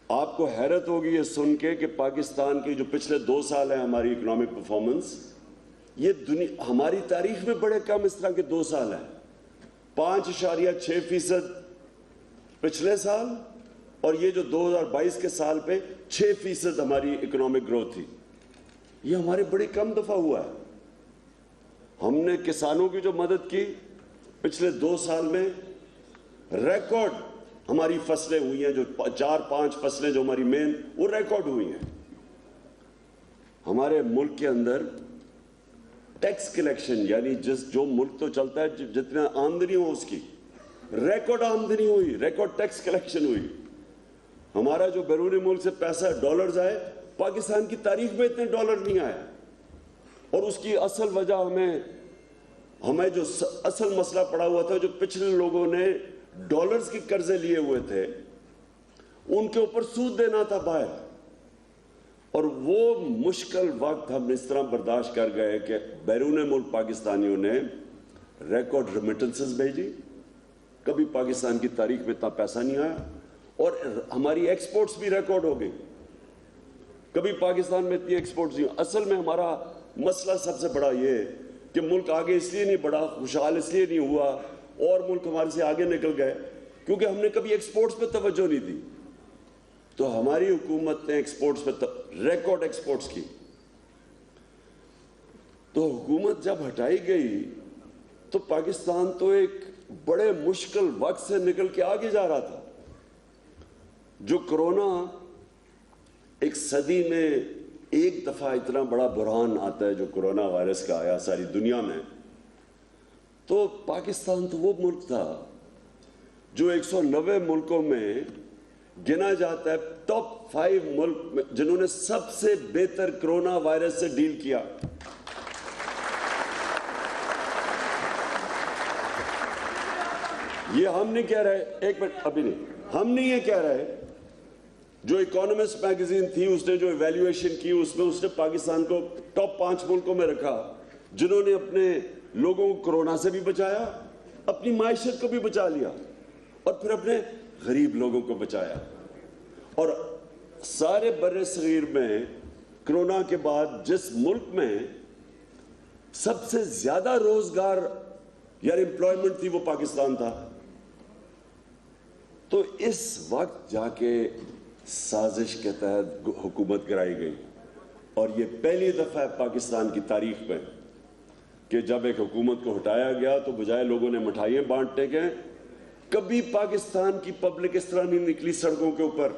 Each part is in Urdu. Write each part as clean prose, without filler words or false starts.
آپ کو حیرت ہوگی یہ سن کے کہ پاکستان کی جو پچھلے 2 سال ہیں ہماری اکنامک پرفارمنس، یہ ہماری تاریخ میں بڑے کم اس طرح کے 2 سال ہیں۔ 5.6% پچھلے سال، اور یہ جو 2022 کے سال پہ 6% ہماری اکنامک گروتھ تھی۔ یہ ہمارے بڑی کم دفعہ ہوا ہے۔ ہم نے کسانوں کی جو مدد کی پچھلے 2 سال میں، ریکارڈ ہماری فصلیں ہوئی ہیں، جو 4-5 فصلیں جو ہماری مین، وہ ریکارڈ ہوئی ہیں۔ ہمارے ملک کے اندر ٹیکس کلیکشن، یعنی جو ملک تو چلتا ہے جتنا آمدنی ہو اس کی، ریکارڈ آمدنی ہوئی، ریکارڈ ٹیکس کلیکشن ہوئی۔ ہمارا جو بیرون ملک سے پیسہ ڈالرز آئے، پاکستان کی تاریخ میں اتنے ڈالر نہیں آئے، اور اس کی اصل وجہ ہمیں جو اصل مسئلہ پڑا ہوا تھا، جو پچھلے لوگوں نے ڈالرز کے قرضے لیے ہوئے تھے، ان کے اوپر سود دینا تھا باہر، اور وہ مشکل وقت ہم اس طرح برداشت کر گئے کہ بیرون ملک پاکستانیوں نے ریکارڈ ریمیٹنسز بھیجی۔ کبھی پاکستان کی تاریخ میں اتنا پیسہ نہیں آیا، اور ہماری ایکسپورٹس بھی ریکارڈ ہو گئی۔ کبھی پاکستان میں اتنی ایکسپورٹس نہیں۔ اصل میں ہمارا مسئلہ سب سے بڑا یہ ہے کہ ملک آگے اس لیے نہیں بڑھا، خوشحال اس لیے نہیں ہوا، اور ملک ہمارے سے آگے نکل گئے کیونکہ ہم نے کبھی ایکسپورٹس پہ توجہ نہیں دی۔ تو ہماری حکومت نے ایکسپورٹس پہ ریکارڈ ایکسپورٹس کی۔ تو حکومت جب ہٹائی گئی تو پاکستان تو ایک بڑے مشکل وقت سے نکل کے آگے جا رہا تھا۔ جو کرونا ایک صدی میں ایک دفعہ اتنا بڑا بحران آتا ہے جو کرونا وائرس کا آیا ساری دنیا میں، تو پاکستان تو وہ ملک تھا جو 190 ملکوں میں گنا جاتا ہے ٹاپ 5 ملک میں جنہوں نے سب سے بہتر کرونا وائرس سے ڈیل کیا۔ یہ ہم نہیں کہہ رہے، ایک منٹ ابھی نہیں، ہم نہیں یہ کہہ رہے۔ جو اکانومسٹ میگزین تھی اس نے جو ایویلیویشن کی، اس میں اس نے پاکستان کو ٹاپ 5 ملکوں میں رکھا جنہوں نے اپنے لوگوں کو کرونا سے بھی بچایا، اپنی معیشت کو بھی بچا لیا، اور پھر اپنے غریب لوگوں کو بچایا۔ اور سارے بر صغیر میں کرونا کے بعد جس ملک میں سب سے زیادہ روزگار یعنی امپلائمنٹ تھی وہ پاکستان تھا۔ تو اس وقت جا کے سازش کے تحت حکومت کرائی گئی، اور یہ پہلی دفعہ ہے پاکستان کی تاریخ میں کہ جب ایک حکومت کو ہٹایا گیا تو بجائے لوگوں نے مٹھائیاں بانٹنے گئے، کبھی پاکستان کی پبلک اس طرح نہیں نکلی سڑکوں کے اوپر،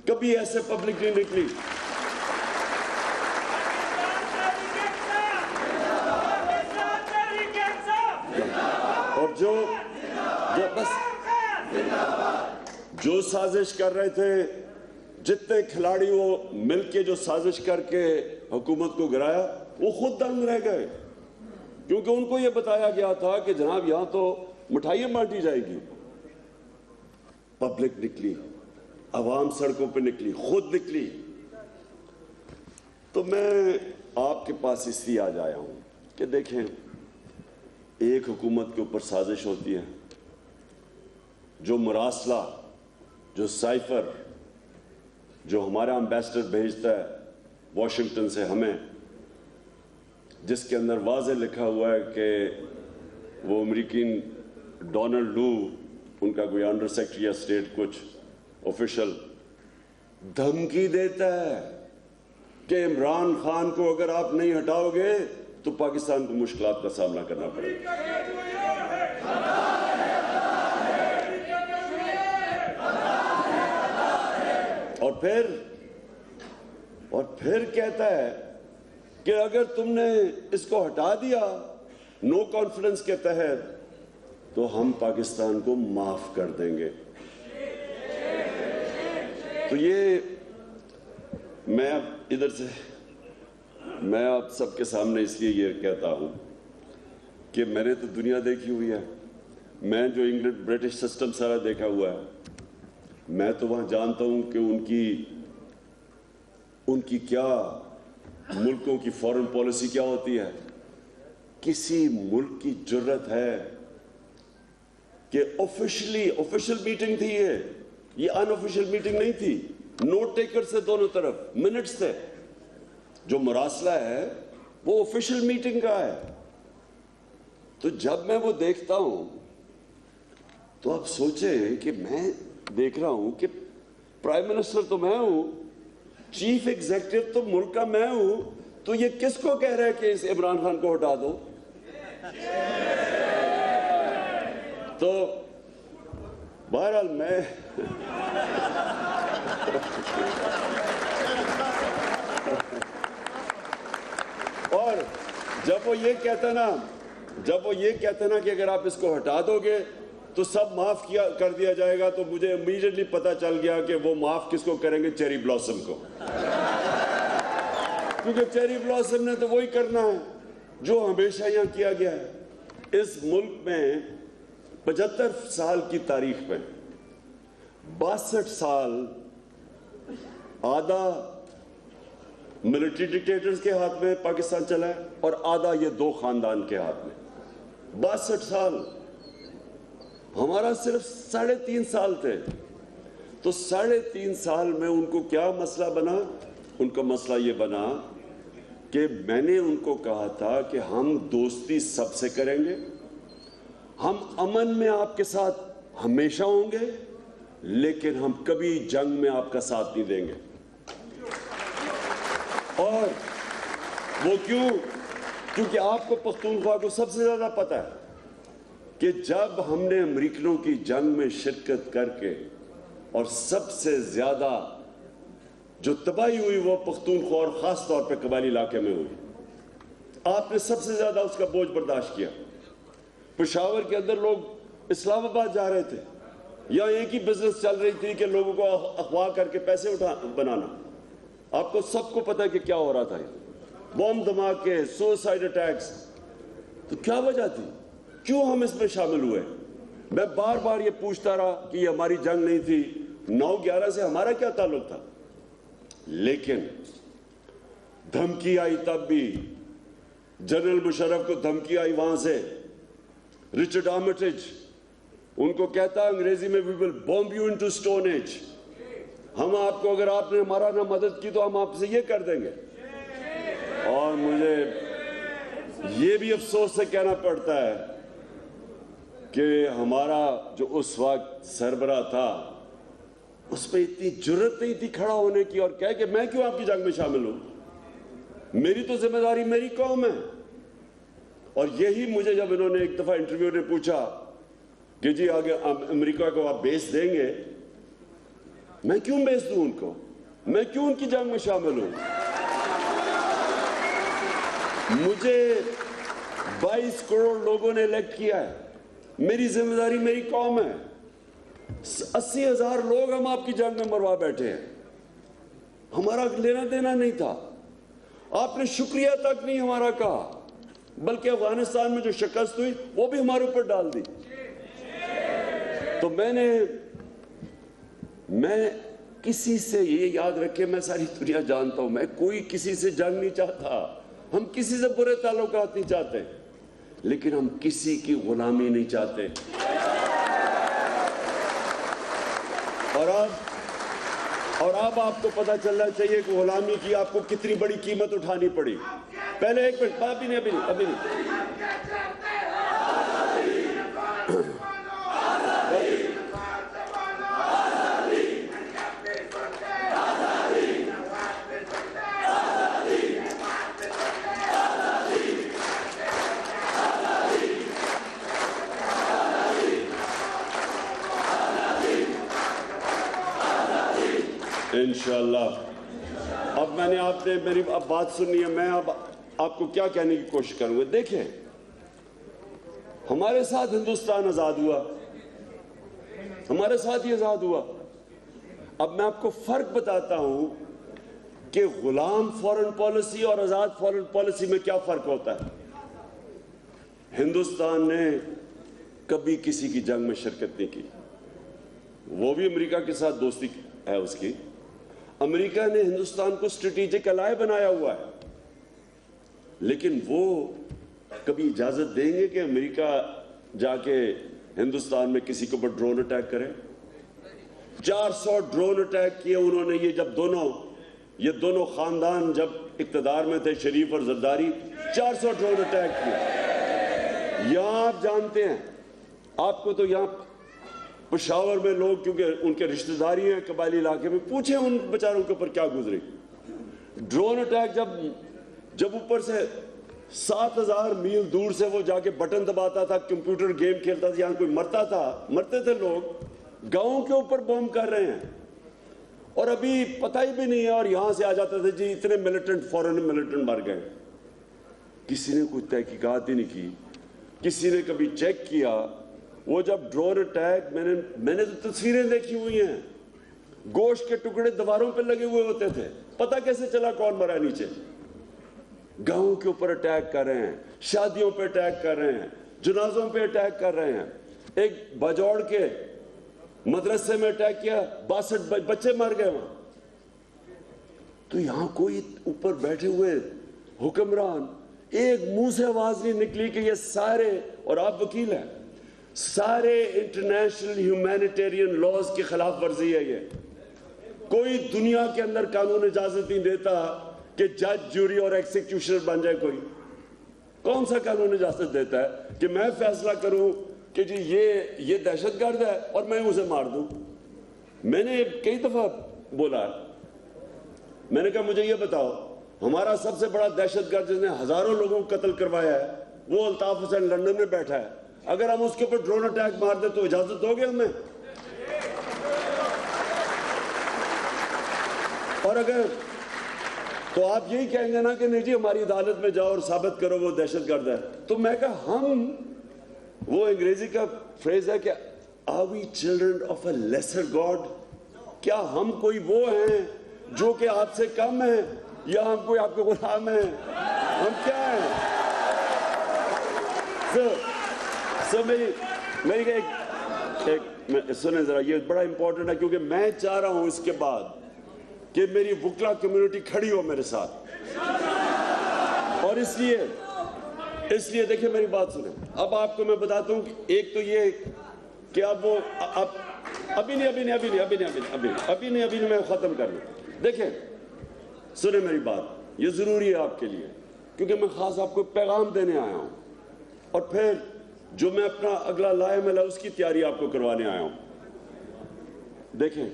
کبھی ایسے پبلک نہیں نکلی۔ اور جو سازش کر رہے تھے، جتنے کھلاڑی وہ مل کے جو سازش کر کے حکومت کو گرایا، وہ خود دنگ رہ گئے، کیونکہ ان کو یہ بتایا گیا تھا کہ جناب یہاں تو مٹھائیاں بانٹی جائے گی۔ پبلک نکلی، عوام سڑکوں پہ نکلی، خود نکلی۔ تو میں آپ کے پاس اس لیے آج آیا ہوں کہ دیکھیں، ایک حکومت کے اوپر سازش ہوتی ہے، جو مراسلہ، جو سائفر، جو ہمارا امبیسڈر بھیجتا ہے واشنگٹن سے ہمیں، جس کے اندر واضح لکھا ہوا ہے کہ وہ امریکن ڈونلڈ لو، ان کا کوئی انڈر سیکرٹری آف اسٹیٹ کچھ آفیشل، دھمکی دیتا ہے کہ عمران خان کو اگر آپ نہیں ہٹاؤ گے تو پاکستان کو مشکلات کا سامنا کرنا پڑے گا۔ اور پھر کہتا ہے کہ اگر تم نے اس کو ہٹا دیا نو کانفیڈنس کے تحت تو ہم پاکستان کو معاف کر دیں گے۔ تو یہ میں اب ادھر سے میں آپ سب کے سامنے اس لیے یہ کہتا ہوں کہ میں نے تو دنیا دیکھی ہوئی ہے، میں جو انگلینڈ برٹش سسٹم سارا دیکھا ہوا ہے، میں تو وہاں جانتا ہوں کہ ان کی کیا ملکوں کی فارن پالیسی کیا ہوتی ہے۔ کسی ملک کی جرت ہے کہ آفیشل میٹنگ تھی یہ یہ انآفیشیل میٹنگ نہیں تھی, نوٹ ٹیکر سے دونوں طرف منٹس تھے. جو مراسلہ ہے وہ آفیشیل میٹنگ کا ہے. تو جب میں وہ دیکھتا ہوں تو آپ سوچیں کہ میں دیکھ رہا ہوں کہ پرائم منسٹر تو میں ہوں, چیف ایگزیکٹو تو ملک کا میں ہوں, تو یہ کس کو کہہ رہا ہے کہ اس عمران خان کو ہٹا دو؟ تو بہرحال میں اور جب وہ یہ کہتا نا کہ اگر آپ اس کو ہٹا دو گے تو سب معاف کر دیا جائے گا, تو مجھے امیڈیٹلی پتا چل گیا کہ وہ معاف کس کو کریں گے, چیری بلاسم کو. کیونکہ چیری بلاسم نے تو وہی کرنا ہے جو ہمیشہ یہاں کیا گیا ہے. اس ملک میں 75 سال کی تاریخ میں 62 سال آدھا ملٹری ڈکٹیٹرز کے ہاتھ میں پاکستان چلا ہے اور آدھا یہ دو خاندان کے ہاتھ میں. 62 سال, ہمارا صرف 3.5 سال تھے. تو 3.5 سال میں ان کو کیا مسئلہ بنا؟ ان کا مسئلہ یہ بنا کہ میں نے ان کو کہا تھا کہ ہم دوستی سب سے کریں گے, ہم امن میں آپ کے ساتھ ہمیشہ ہوں گے, لیکن ہم کبھی جنگ میں آپ کا ساتھ نہیں دیں گے. اور وہ کیوں؟ کیونکہ آپ کو پختونخوا کو سب سے زیادہ پتہ ہے کہ جب ہم نے امریکنوں کی جنگ میں شرکت کر کے, اور سب سے زیادہ جو تباہی ہوئی وہ پختونخوا اور خاص طور پہ قبائلی علاقے میں ہوئی, آپ نے سب سے زیادہ اس کا بوجھ برداشت کیا. پشاور کے اندر لوگ اسلام آباد جا رہے تھے, یا ایک ہی بزنس چل رہی تھی کہ لوگوں کو اغوا کر کے پیسے بنانا. آپ کو سب کو پتا ہے کہ کیا ہو رہا تھا, بم دھماکے, سوسائڈ اٹیکس. تو کیا وجہ تھی, کیوں ہم اس میں شامل ہوئے؟ میں بار بار یہ پوچھتا رہا کہ یہ ہماری جنگ نہیں تھی, 9/11 سے ہمارا کیا تعلق تھا؟ لیکن دھمکی آئی تب بھی, جنرل مشرف کو دھمکی آئی وہاں سے. رچرڈ آرمیٹیج ان کو کہتا انگریزی میں, we will bomb you into stone age. ہم آپ کو, اگر آپ نے ہمارا نہ مدد کی تو ہم آپ سے یہ کر دیں گے. اور مجھے یہ بھی افسوس سے کہنا پڑتا ہے کہ ہمارا جو اس وقت سربراہ تھا, اس پہ اتنی جرت نہیں تھی کھڑا ہونے کی اور کہے کہ میں کیوں آپ کی جنگ میں شامل ہوں, میری تو ذمہ داری میری قوم ہے. اور یہی مجھے جب انہوں نے ایک دفعہ انٹرویو نے پوچھا کہ جی آگے امریکہ کو آپ بیس دیں گے, میں کیوں بیس دوں ان کو, میں کیوں ان کی جنگ میں شامل ہوں؟ مجھے 22 کروڑ لوگوں نے الیکٹ کیا ہے, میری ذمہ داری میری قوم ہے. 80,000 لوگ ہم آپ کی جنگ میں مروا بیٹھے ہیں, ہمارا لینا دینا نہیں تھا. آپ نے شکریہ تک نہیں ہمارا کہا, بلکہ افغانستان میں جو شکست ہوئی وہ بھی ہمارے اوپر ڈال دی. تو میں کسی سے یہ یاد رکھے, میں ساری دنیا جانتا ہوں, میں کوئی کسی سے جنگ نہیں چاہتا, ہم کسی سے برے تعلقات نہیں چاہتے, لیکن ہم کسی کی غلامی نہیں چاہتے. اور اب آپ کو پتا چلنا چاہیے کہ غلامی کی آپ کو کتنی بڑی قیمت اٹھانی پڑی. پہلے ایک منٹ, ابھی نہیں. انشاءاللہ. اب میں نے آپ نے میری اب بات سننی ہے, میں اب آپ کو کیا کہنے کی کوشش کروں گا. دیکھیں, ہمارے ساتھ ہندوستان آزاد ہوا, ہمارے ساتھ ہی آزاد ہوا. اب میں آپ کو فرق بتاتا ہوں کہ غلام فورن پالیسی اور آزاد فورن پالیسی میں کیا فرق ہوتا ہے. ہندوستان نے کبھی کسی کی جنگ میں شرکت نہیں کی, وہ بھی امریکہ کے ساتھ دوستی ہے اس کی. امریکہ نے ہندوستان کو اسٹریٹجک الائے بنایا ہوا ہے, لیکن وہ کبھی اجازت دیں گے کہ امریکہ جا کے ہندوستان میں کسی کے اوپر ڈرون اٹیک کرے؟ 400 ڈرون اٹیک کیے انہوں نے. یہ دونوں خاندان جب اقتدار میں تھے، شریف اور زرداری، 400 ڈرون اٹیک کیے. یہاں آپ جانتے ہیں، آپ کو تو یہاں پشاور میں لوگ، کیونکہ ان کے رشتہ داری ہیں قبائلی علاقے میں، پوچھیں ان بیچاروں کے اوپر کیا گزری. ڈرون اٹیک جب اوپر سے 7000 میل دور سے وہ جا کے بٹن دباتا تھا، کمپیوٹر گیم کھیلتا تھا، یہاں کوئی مرتے تھے لوگ، گاؤں کے اوپر بوم کر رہے ہیں اور ابھی پتہ ہی بھی نہیں ہے. اور یہاں سے آ جاتا تھا جی اتنے ملیٹنٹ، فورن ملیٹنٹ مر گئے. کسی نے کوئی تحقیقات ہی نہیں کی، کسی نے کبھی چیک کیا. وہ جب ڈرون اٹیک، میں نے تو تصویریں دیکھی ہوئی ہیں، گوشت کے ٹکڑے دیواروں پہ لگے ہوئے ہوتے تھے. پتہ کیسے چلا کون مرا نیچے؟ گاؤں کے اوپر اٹیک کر رہے ہیں، شادیوں پہ اٹیک کر رہے ہیں، جنازوں پہ اٹیک کر رہے ہیں. ایک بجوڑ کے مدرسے میں اٹیک کیا، 62 بچے مر گئے وہاں. تو یہاں کوئی اوپر بیٹھے ہوئے حکمران، ایک منہ سے آواز نہیں نکلی کہ یہ سارے، اور آپ وکیل ہیں، سارے انٹرنیشنل ہیومینیٹیرین لاز کی خلاف ورزی ہے. یہ کوئی دنیا کے اندر قانون اجازت نہیں دیتا کہ جج، جوری اور ایکسیکیوشنر بن جائے. کوئی کون سا قانون اجازت دیتا ہے کہ میں فیصلہ کروں کہ جی یہ دہشت گرد ہے اور میں اسے مار دوں؟ میں نے کئی دفعہ بولا ہے، میں نے کہا مجھے یہ بتاؤ، ہمارا سب سے بڑا دہشت گرد جس نے ہزاروں لوگوں کو قتل کروایا ہے وہ الطاف حسین لندن میں بیٹھا ہے، اگر ہم اس کے اوپر ڈرون اٹیک مار دیں تو اجازت دو گے ہمیں؟ اور اگر تو آپ یہی کہیں گے نا کہ نہیں جی ہماری عدالت میں جاؤ اور ثابت کرو وہ دہشت گرد ہے. تو میں کہا وہ انگریزی کا فریز ہے کہ are we children of a lesser God؟ کیا ہم کوئی وہ ہیں جو کہ آپ سے کم ہیں، یا ہم کوئی آپ کے غلام ہیں؟ ہم کیا ہیں؟ سنیں ذرا، یہ بڑا امپورٹنٹ ہے کیونکہ میں چاہ رہا ہوں اس کے بعد کہ میری وکلا کمیونٹی کھڑی ہو میرے ساتھ. اور اس لیے دیکھیں میری بات سنیں. اب آپ کو میں بتاتا ہوں کہ ایک تو یہ کہ اب وہ ابھی نہیں میں ختم کر لوں. دیکھیں سنیں میری بات، یہ ضروری ہے آپ کے لیے کیونکہ میں خاص آپ کو پیغام دینے آیا ہوں، اور پھر جو میں اپنا اگلا لائے ملا اس کی تیاری آپ کو کروانے آیا ہوں. دیکھیں،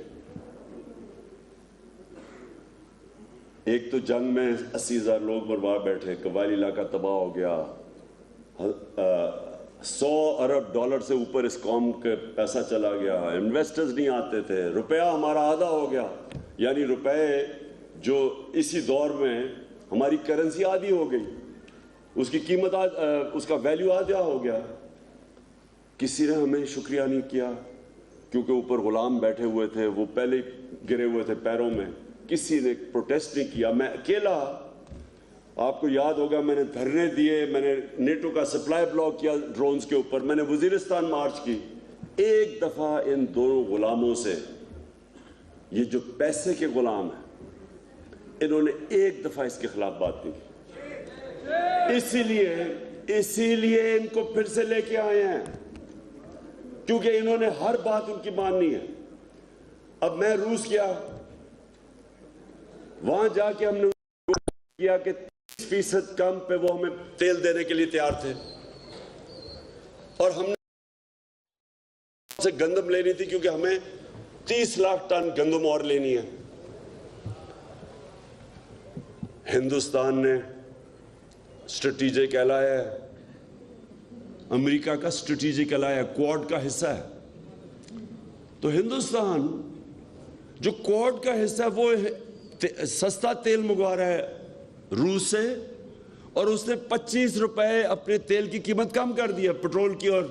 ایک تو جنگ میں 80,000 لوگ برباد بیٹھے، قبائلی علاقہ تباہ ہو گیا، $100 ارب سے اوپر اس قوم کے پیسہ چلا گیا، انویسٹرز نہیں آتے تھے، روپیہ ہمارا آدھا ہو گیا. یعنی روپے جو اسی دور میں ہماری کرنسی آدھی ہو گئی، اس کی قیمت اس کا ویلیو آدھا ہو گیا. کسی نے ہمیں شکریہ نہیں کیا کیونکہ اوپر غلام بیٹھے ہوئے تھے، وہ پہلے گرے ہوئے تھے پیروں میں. کسی نے پروٹیسٹ نہیں کیا. میں اکیلا، آپ کو یاد ہوگا میں نے دھرنے دیے، میں نے نیٹو کا سپلائی بلاک کیا ڈرونز کے اوپر، میں نے وزیرستان مارچ کی. ایک دفعہ ان دونوں غلاموں سے، یہ جو پیسے کے غلام ہیں، انہوں نے ایک دفعہ اس کے خلاف بات نہیں کی. اسی لیے ان کو پھر سے لے کے آئے ہیں کیونکہ انہوں نے ہر بات ان کی ماننی ہے. اب میں روس گیا، وہاں جا کے ہم نے کیا کہ 30% کم پہ وہ ہمیں تیل دینے کے لیے تیار تھے، اور ہم نے سے گندم لینی تھی کیونکہ ہمیں 30 لاکھ ٹن گندم اور لینی ہے. ہندوستان نے اسٹریٹجک ایلائی ہے، امریکہ کا اسٹریٹجک ایلائی ہے، کوڈ کا حصہ ہے. تو ہندوستان جو کوڈ کا حصہ ہے وہ سستا تیل منگوا رہا ہے روس سے، اور اس نے 25 روپے اپنے تیل کی قیمت کم کر دی ہے، پٹرول کی اور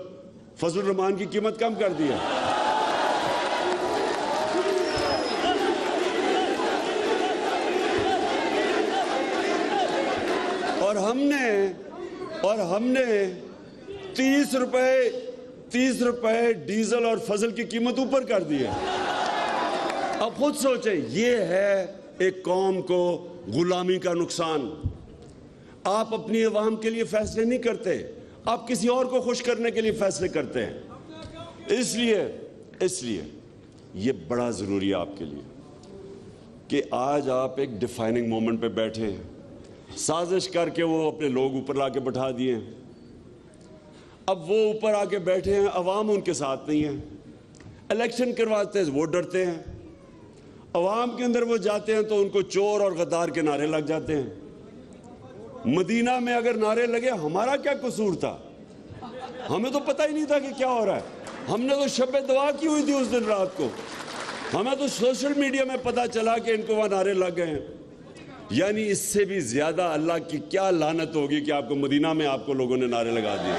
فضل الرحمان کی قیمت کم کر دی ہے. اور ہم نے 30 روپے ڈیزل اور فضل کی قیمت اوپر کر دی ہے. اب خود سوچیں، یہ ہے ایک قوم کو غلامی کا نقصان. آپ اپنی عوام کے لیے فیصلے نہیں کرتے، آپ کسی اور کو خوش کرنے کے لیے فیصلے کرتے ہیں. اس لیے یہ بڑا ضروری ہے آپ کے لیے کہ آج آپ ایک ڈیفائننگ مومنٹ پہ بیٹھے ہیں. سازش کر کے وہ اپنے لوگ اوپر لا کے بٹھا دیے ہیں. اب وہ اوپر آ کے بیٹھے ہیں, عوام ان کے ساتھ نہیں ہے. الیکشن کرواتے ہیں, وہ ڈرتے ہیں. عوام کے اندر وہ جاتے ہیں تو ان کو چور اور غدار کے نعرے لگ جاتے ہیں. مدینہ میں اگر نعرے لگے, ہمارا کیا قصور تھا؟ ہمیں تو پتہ ہی نہیں تھا کہ کیا ہو رہا ہے. ہم نے تو شب دعا کی ہوئی تھی اس دن رات کو. ہمیں تو سوشل میڈیا میں پتہ چلا کہ ان کو وہاں نعرے لگ گئے ہیں. یعنی اس سے بھی زیادہ اللہ کی کیا لعنت ہوگی کہ آپ کو مدینہ میں آپ کو لوگوں نے نعرے لگا دیے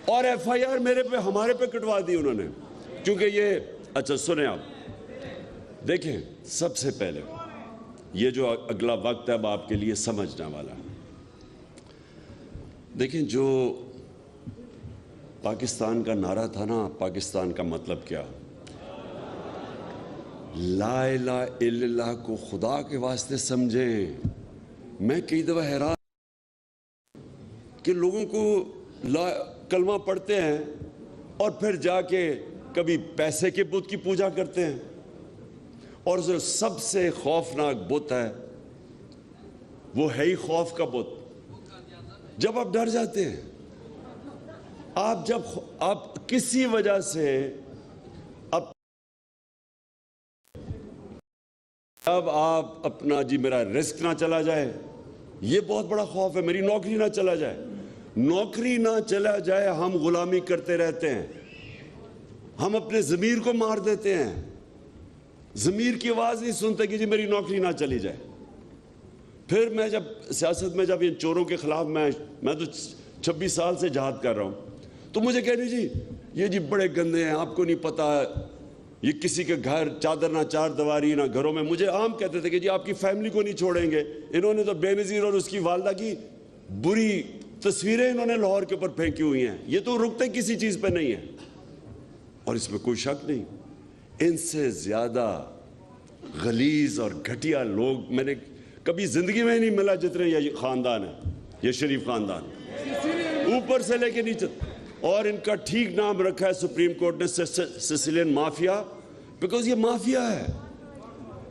اور ایف آئی آر میرے پہ, ہمارے پہ کٹوا دی انہوں نے. کیونکہ یہ اچھا سنیں آپ دیکھیں, سب سے پہلے یہ جو اگلا وقت ہے اب آپ کے لیے سمجھنے والا. دیکھیں جو پاکستان کا نعرہ تھا نا, پاکستان کا مطلب کیا؟ لا الہ الا اللہ کو خدا کے واسطے سمجھیں. میں کئی دفعہ حیران کہ لوگوں کو کلمہ پڑھتے ہیں اور پھر جا کے کبھی پیسے کے بت کی پوجا کرتے ہیں, اور جو سب سے خوفناک بت ہے وہ ہے ہی خوف کا بت. جب آپ ڈر جاتے ہیں, جب آپ کسی وجہ سے اب آپ اپنا جی میرا رزق نہ چلا جائے, یہ بہت بڑا خوف ہے. میری نوکری نہ چلا جائے, نوکری نہ چلا جائے, ہم غلامی کرتے رہتے ہیں. ہم اپنے ضمیر کو مار دیتے ہیں. ضمیر کی آواز نہیں سنتے کہ جی میری نوکری نہ چلی جائے. پھر میں جب سیاست میں جب ان چوروں کے خلاف میں تو 26 سال سے جہاد کر رہا ہوں, تو مجھے کہنے جی یہ جی بڑے گندے ہیں, آپ کو نہیں پتا, یہ کسی کے گھر چادر نہ چار دیواری نہ گھروں میں. مجھے عام کہتے تھے کہ جی آپ کی فیملی کو نہیں چھوڑیں گے. انہوں نے تو بے نظیر اور اس کی والدہ کی بری تصویریں انہوں نے لاہور کے اوپر پھینکی ہوئی ہیں. یہ تو رکتے کسی چیز پہ نہیں ہے, اور اس میں کوئی شک نہیں. ان سے زیادہ غلیظ اور گھٹیا لوگ میں نے کبھی زندگی میں نہیں ملا جتنے یہ خاندان ہے, یہ شریف خاندان, اوپر سے لے کے نیچے. اور ان کا ٹھیک نام رکھا ہے سپریم کورٹ نے, سسیلین مافیا, بیکاز یہ مافیا ہے.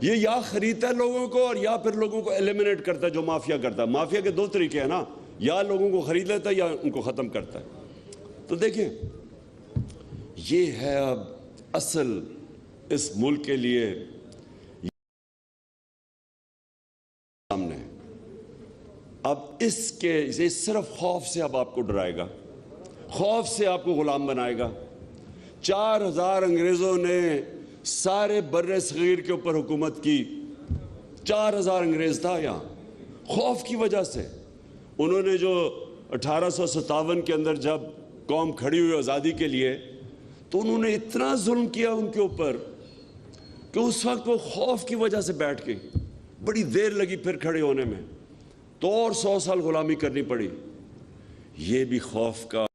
یہ یا خریدتا ہے لوگوں کو اور یا پھر لوگوں کو ایلیمنیٹ کرتا ہے جو مافیا کرتا ہے. مافیا کے دو طریقے ہیں نا, یا لوگوں کو خرید لیتا ہے یا ان کو ختم کرتا ہے. تو دیکھیں یہ ہے اب اصل اس ملک کے لیے سامنے. اب اس کے یہ صرف خوف سے اب آپ کو ڈرائے گا, خوف سے آپ کو غلام بنائے گا. 4000 انگریزوں نے سارے بر صغیر کے اوپر حکومت کی. 4000 انگریز تھا یہاں. خوف کی وجہ سے انہوں نے جو 1857 کے اندر جب قوم کھڑی ہوئی آزادی کے لیے, تو انہوں نے اتنا ظلم کیا ان کے اوپر کہ اس وقت وہ خوف کی وجہ سے بیٹھ گئی. بڑی دیر لگی پھر کھڑے ہونے میں, تو اور 100 سال غلامی کرنی پڑی. یہ بھی خوف کا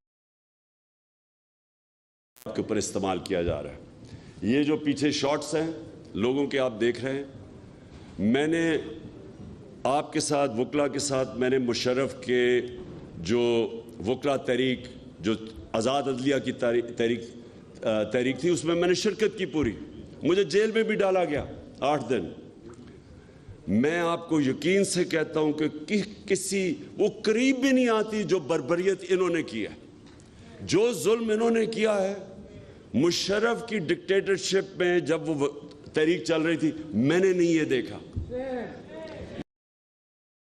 کے اوپر استعمال کیا جا رہا ہے. یہ جو پیچھے شارٹس ہیں لوگوں کے آپ دیکھ رہے ہیں, میں نے آپ کے ساتھ وکلا کے ساتھ میں نے مشرف کے جو وکلا تحریک جو آزاد عدلیہ کی تحریک تھی, اس میں میں نے شرکت کی پوری. مجھے جیل میں بھی ڈالا گیا 8 دن. میں آپ کو یقین سے کہتا ہوں کہ کسی وہ قریب بھی نہیں آتی جو بربریت انہوں نے کی ہے, جو ظلم انہوں نے کیا ہے. مشرف کی ڈکٹیٹرشپ میں جب وہ تحریک چل رہی تھی, میں نے نہیں یہ دیکھا.